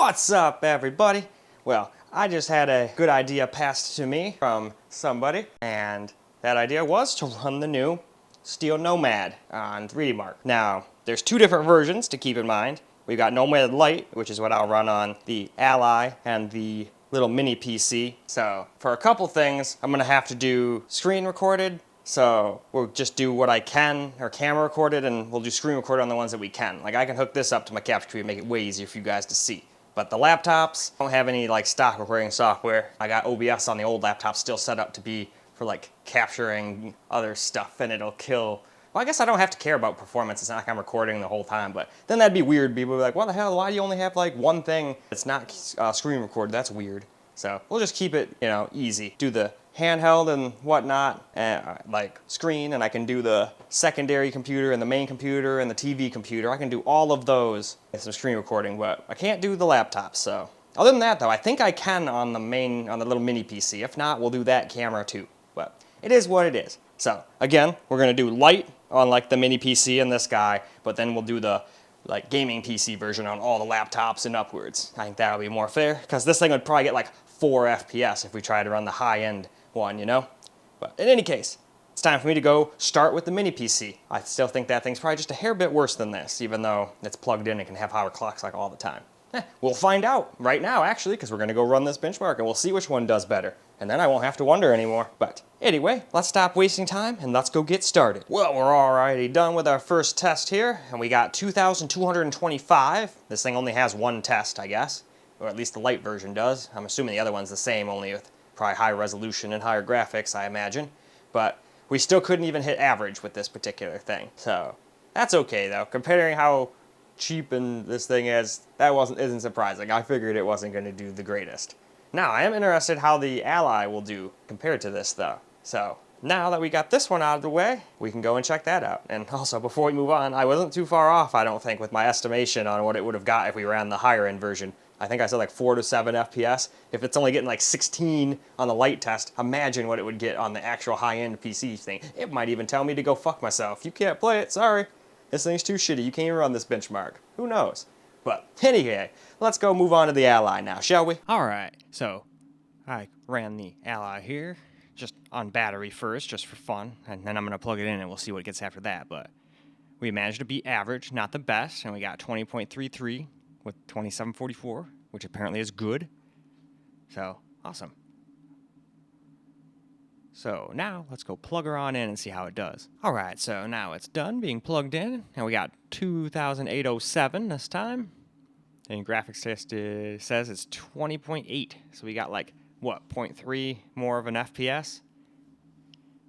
What's up, everybody? Well, I just had a good idea passed to me from somebody, and that idea was to run the new Steel Nomad on 3DMark. Now, there's two different versions to keep in mind. We've got Nomad Lite, which is what I'll run on the Ally and the little mini PC. So, for a couple things, I'm gonna have to do screen recorded. So we'll just do what I can, or camera recorded, and we'll do screen recorded on the ones that we can. Like I can hook this up to my capture computer and make it way easier for you guys to see. But the laptops don't have any like stock recording software. I got OBS on the old laptop still set up to be for like capturing other stuff, and it'll kill. Well, I guess I don't have to care about performance. It's not like I'm recording the whole time, but then that'd be weird. People would be like, what the hell, why do you only have like one thing that's not screen recorded? That's weird. So we'll just keep it, easy. Do the handheld and whatnot, like screen, and I can do the secondary computer and the main computer and the TV computer. I can do all of those in some screen recording, but I can't do the laptop. So other than that though, I think I can on the little mini PC. If not, we'll do that camera too. But it is what it is. So again, we're gonna do light on like the mini PC and this guy, but then we'll do the like gaming PC version on all the laptops and upwards. I think that'll be more fair, because this thing would probably get like 4 FPS if we try to run the high-end one, But in any case, it's time for me to go start with the mini PC. I still think that thing's probably just a hair bit worse than this, even though it's plugged in and can have hour clocks like all the time. We'll find out right now, actually, because we're going to go run this benchmark and we'll see which one does better. And then I won't have to wonder anymore. But anyway, let's stop wasting time and let's go get started. Well, we're already done with our first test here, and we got 2,225. This thing only has one test, I guess. Or at least the light version does. I'm assuming the other one's the same, only with probably higher resolution and higher graphics, I imagine. But we still couldn't even hit average with this particular thing. So that's okay though. Comparing how cheap and this thing is, that isn't surprising. I figured it wasn't going to do the greatest. Now I am interested how the Ally will do compared to this though. So now that we got this one out of the way, we can go and check that out. And also, before we move on, I wasn't too far off, I don't think, with my estimation on what it would have got if we ran the higher end version. I think I said like 4 to 7 FPS. If it's only getting like 16 on the light test, imagine what it would get on the actual high-end PC thing. It might even tell me to go fuck myself. You can't play it, sorry. This thing's too shitty. You can't even run this benchmark. Who knows? But anyway, let's go move on to the Ally now, shall we? Alright, so I ran the Ally here, just on battery first, just for fun, and then I'm going to plug it in and we'll see what it gets after that. But we managed to beat average, not the best, and we got 20.33. with 2744, which apparently is good. So, awesome. So now, let's go plug her on in and see how it does. Alright, so now it's done being plugged in, and we got 2,807 this time. And graphics test says it's 20.8, so we got like, what, 0.3 more of an FPS?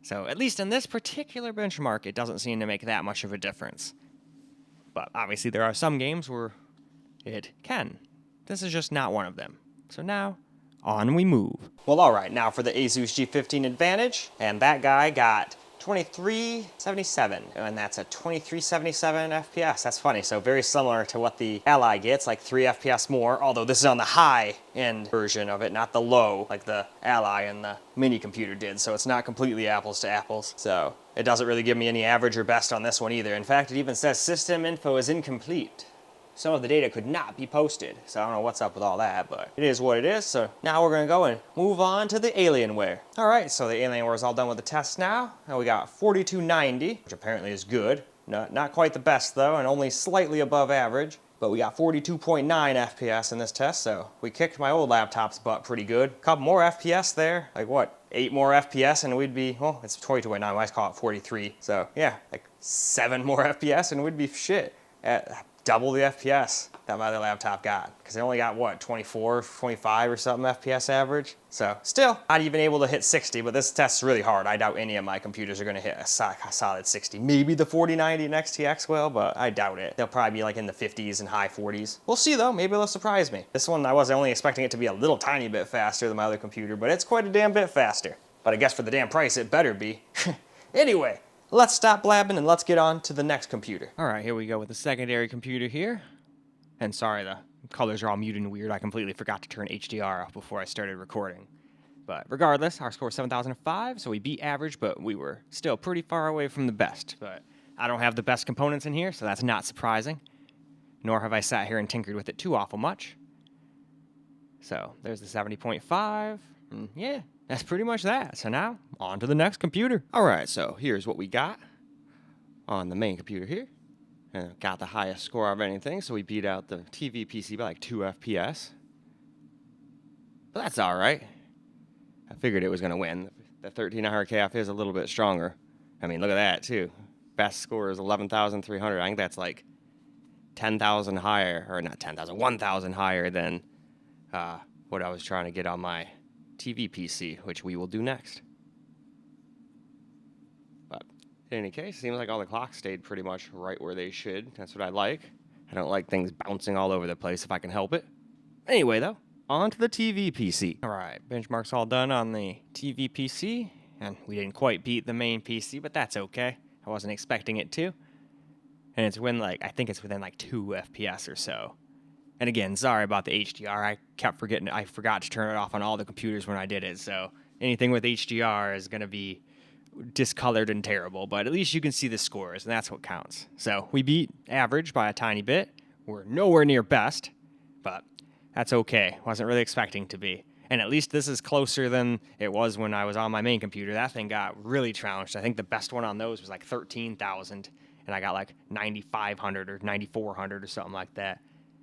So, at least in this particular benchmark, it doesn't seem to make that much of a difference. But obviously there are some games where it can. This is just not one of them. So now, on we move. Well, alright, now for the Asus G15 Advantage, and that guy got 2377, and that's a 2377 FPS. That's funny, so very similar to what the Ally gets, like 3 FPS more, although this is on the high-end version of it, not the low, like the Ally and the mini computer did, so it's not completely apples to apples. So it doesn't really give me any average or best on this one either. In fact, it even says system info is incomplete. Some of the data could not be posted, so I don't know what's up with all that, but it is what it is. So now we're going to go and move on to the Alienware. Alright, so the Alienware is all done with the tests now, and we got 4290, which apparently is good. Not quite the best though, and only slightly above average, but we got 42.9 FPS in this test, so we kicked my old laptop's butt pretty good. A couple more FPS there, like what, 8 more FPS and we'd be, well, it's 22.9, I might call it 43, so yeah, like 7 more FPS and we'd be shit at double the FPS that my other laptop got, because it only got what, 24, 25 or something FPS average. So still not even able to hit 60, but this test's really hard. I doubt any of my computers are going to hit a solid 60. Maybe the 4090 and XTX will, but I doubt it. They'll probably be like in the 50s and high 40s. We'll see though, maybe they'll surprise me. This one I was only expecting it to be a little tiny bit faster than my other computer, but it's quite a damn bit faster. But I guess for the damn price it better be. Anyway, let's stop blabbing and let's get on to the next computer. Alright, here we go with the secondary computer here. And sorry, the colors are all muted and weird. I completely forgot to turn HDR off before I started recording. But regardless, our score is 7,005, so we beat average, but we were still pretty far away from the best. But I don't have the best components in here, so that's not surprising. Nor have I sat here and tinkered with it too awful much. So there's the 70.5. And yeah, that's pretty much that. So now on to the next computer. All right, so here's what we got on the main computer here. And got the highest score of anything, so we beat out the TV PC by like 2 FPS. But that's all right. I figured it was going to win. The 1300 KF is a little bit stronger. I mean, look at that, too. Best score is 11,300. I think that's like 10,000 higher, or not 10,000, 1,000 higher than what I was trying to get on my TV PC, which we will do next. But in any case, seems like all the clocks stayed pretty much right where they should. That's what I like. I don't like things bouncing all over the place if I can help it. Anyway, though, on to the TV PC. All right, benchmarks all done on the TV PC, and we didn't quite beat the main PC, but that's okay. I wasn't expecting it to. And it's when, like, I think it's within like 2 FPS or so. And again, sorry about the HDR. I kept forgetting. I forgot to turn it off on all the computers when I did it. So anything with HDR is going to be discolored and terrible. But at least you can see the scores, and that's what counts. So we beat average by a tiny bit. We're nowhere near best, but that's okay. Wasn't really expecting to be. And at least this is closer than it was when I was on my main computer. That thing got really trounced. I think the best one on those was like 13,000, and I got like 9,500 or 9,400 or something like that.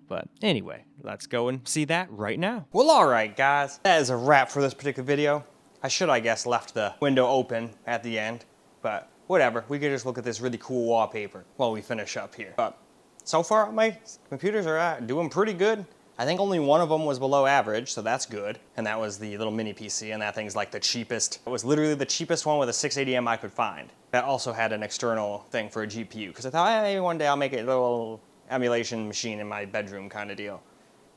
But anyway, let's go and see that right now. Well, all right, guys. That is a wrap for this particular video. I should, I guess, left the window open at the end, but whatever. We could just look at this really cool wallpaper while we finish up here. But so far, my computers are doing pretty good. I think only one of them was below average, so that's good. And that was the little mini PC, and that thing's like the cheapest. It was literally the cheapest one with a 680M I could find. That also had an external thing for a GPU, because I thought, hey, maybe one day I'll make a little emulation machine in my bedroom kind of deal.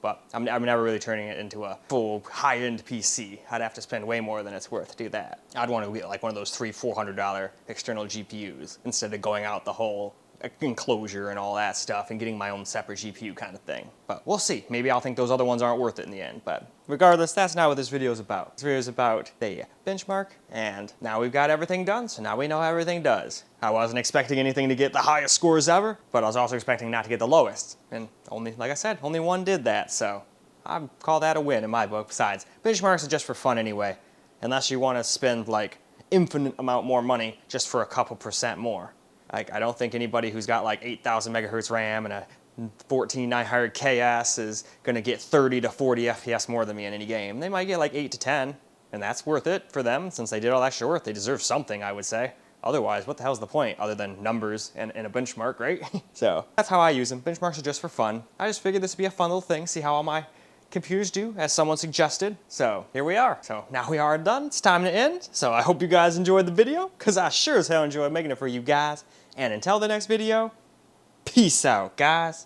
But I'm never really turning it into a full high-end PC. I'd have to spend way more than it's worth to do that. I'd want to get like one of those $300-400 external GPUs instead of going out the whole enclosure and all that stuff and getting my own separate GPU kind of thing. But we'll see. Maybe I'll think those other ones aren't worth it in the end. But regardless, that's not what this video is about. This video is about the benchmark, and now we've got everything done, so now we know how everything does. I wasn't expecting anything to get the highest scores ever, but I was also expecting not to get the lowest. And only, like I said, only one did that, so I'd call that a win in my book. Besides, benchmarks are just for fun anyway, unless you want to spend like infinite amount more money just for a couple % more. Like, I don't think anybody who's got like 8,000 megahertz RAM and a 14,900 KS is going to get 30 to 40 FPS more than me in any game. They might get like 8 to 10, and that's worth it for them since they did all that extra work. They deserve something, I would say. Otherwise, what the hell's the point other than numbers and a benchmark, right? So that's how I use them. Benchmarks are just for fun. I just figured this would be a fun little thing, see how all my computers do, as someone suggested. So here we are. So now we are done. It's time to end. So I hope you guys enjoyed the video, because I sure as hell enjoyed making it for you guys. And until the next video, peace out, guys.